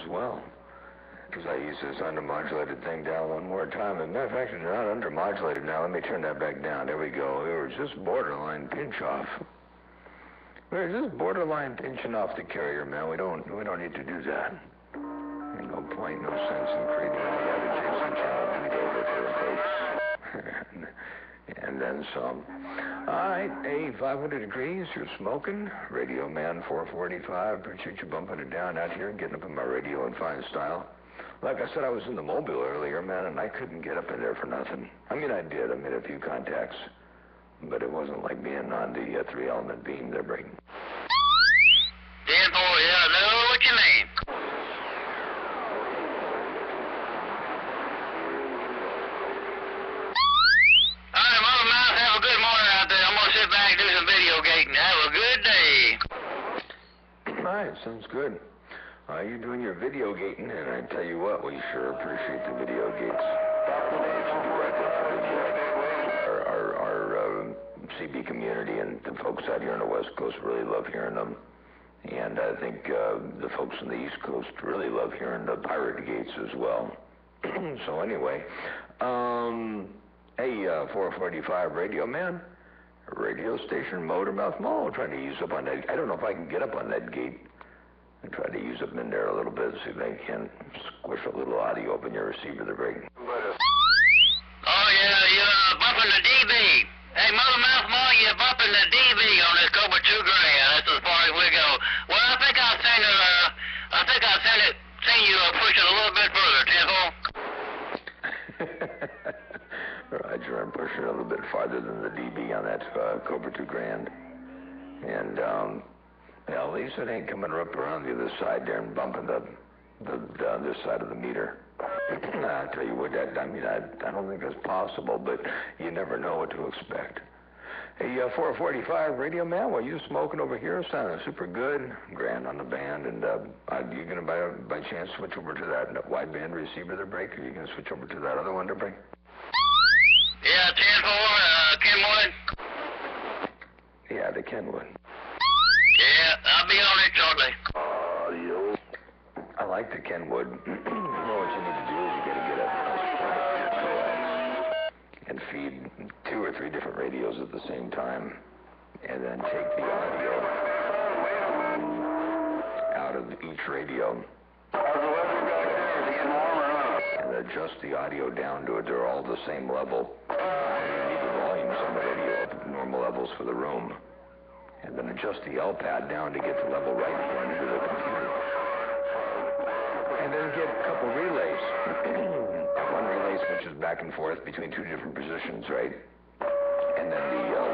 well. Because I used this undermodulated thing down one more time. As a matter of fact, it's not undermodulated now. Let me turn that back down. There we go. We were just borderline pinch off. We were just borderline pinching off the carrier, man. We don't need to do that. Ain't no point, no sense in creating any other Jason channel beat over for folks. And then some. All right, hey, 500 degrees, you're smoking. Radio Man 445, appreciate you bumping it down out here and getting up in my radio in fine style. Like I said, I was in the Mobile earlier, man, and I couldn't get up in there for nothing. I mean, I did. I made a few contacts, but it wasn't like being on the three-element beam they're breaking. 10-4, yeah, I know what you mean. All right, Motormouth, have a good morning out there. I'm going to sit back and do some video gating. Have a good day. All right, sounds good. You're doing your video gating, and I tell you what, we sure appreciate the video gates. Our CB community and the folks out here on the West Coast really love hearing them. And I think the folks on the East Coast really love hearing the pirate gates as well. So anyway, hey, 445 Radio Man, radio station Motormouth Maul, trying to use up on that. I don't know if I can get up on that gate. I tried to use up in there a little bit, see if I can squish a little audio up in your receiver they're breaking. Oh, yeah, you're bumping the DB. Hey, Motormouth Maul, you're bumping the DB on this Cobra 2 Gray. That's as far as we go. Well, I think I'll send it, send you push it a little bit further, 10-4. Roger, I'm pushing it a little bit farther than the DB on that Cobra 2 Grand. And, well, at least it ain't coming up around the other side there and bumping the other side of the meter. I tell you what, I don't think that's possible, but you never know what to expect. Hey, 445 Radio Man, well, you smoking over here, sounding super good, grand on the band, and you going to by chance switch over to that wideband receiver they're breaking? Or you going to switch over to that other one they're breaking? Yeah, 10-4, Kenwood. Yeah, the Kenwood. Yeah, I'll be on it shortly. I like the Kenwood. You know what you need to do is you got to get up and feed 2 or 3 different radios at the same time, and then take the audio out of each radio and adjust the audio down to it. They're all the same level. You need the volumes on the radio up at normal levels for the room, and then adjust the L pad down to get the level right into the computer. And then get a couple relays. One relay switches back and forth between 2 different positions, right? And then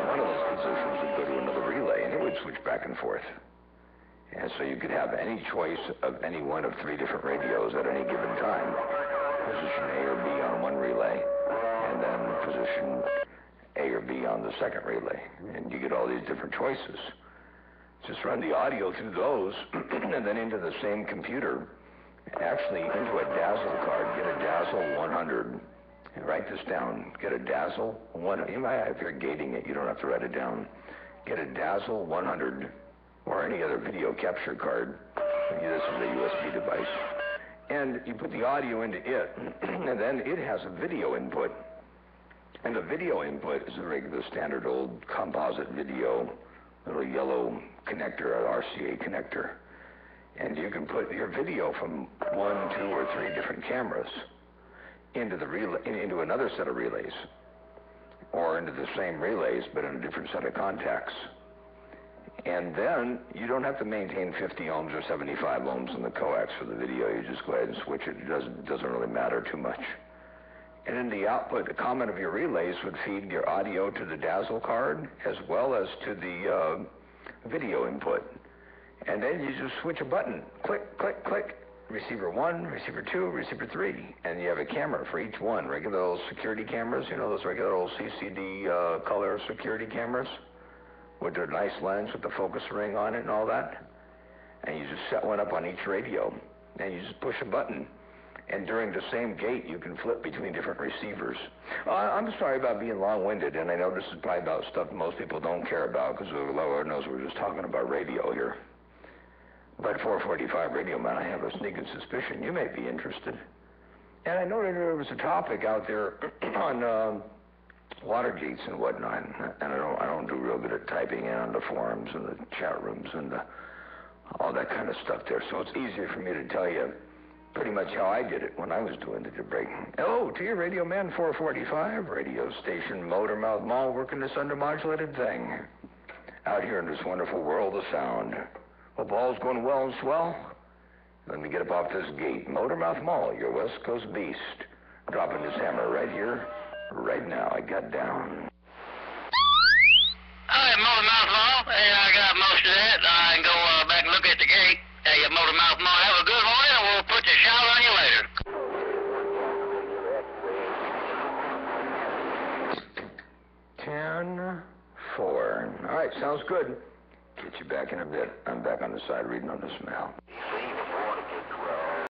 one of those positions would go to another relay, and it would switch back and forth. And so you could have any choice of any one of 3 different radios at any given time. Position A or B on one relay, and then position A or B on the second relay. And you get all these different choices. Just run the audio through those, and then into the same computer. Actually, into a Dazzle card, get a Dazzle 100. And write this down. Get a Dazzle 100. If you're gating it, you don't have to write it down. Get a Dazzle 100 or any other video capture card. This is a USB device. And you put the audio into it, and then it has a video input. And the video input is a regular standard old composite video, little yellow connector, an RCA connector. And you can put your video from 1, 2, or 3 different cameras into the relay, into another set of relays, or into the same relays but in a different set of contacts. And then you don't have to maintain 50 ohms or 75 ohms in the coax for the video. You just go ahead and switch it. It doesn't really matter too much. And in the output, the common of your relays would feed your audio to the Dazzle card as well as to the video input. And then you just switch a button. Click, click, click. Receiver 1, receiver 2, receiver 3. And you have a camera for each one. Regular old security cameras, you know, those regular old CCD color security cameras with their nice lens with the focus ring on it and all that. And you just set one up on each radio. And you just push a button. And during the same gate, you can flip between different receivers. I'm sorry about being long-winded, and I know this is probably about stuff most people don't care about because Lord knows we're just talking about radio here. But 445 Radio Man, I have a sneaking suspicion you may be interested. And I noted there was a topic out there on Watergates and whatnot, and I don't do real good at typing in on the forums and the chat rooms and all that kind of stuff there. So it's easier for me to tell you pretty much how I did it when I was doing the debate. Hello to you, Radio Man 445, radio station Motormouth Maul, working this undermodulated thing out here in this wonderful world of sound. Hope all's going well and swell. Let me get up off this gate. Motormouth Maul, your West Coast beast. Dropping this hammer right here, right now. I got down. Hi, Motormouth Maul. Hey, I got most of that. I can go back and look at the gate. Hey, Motormouth Maul, have a good morning, and we'll put the shout on you later. 10-4. All right, sounds good. Get you back in a bit. I'm back on the side reading on this mail.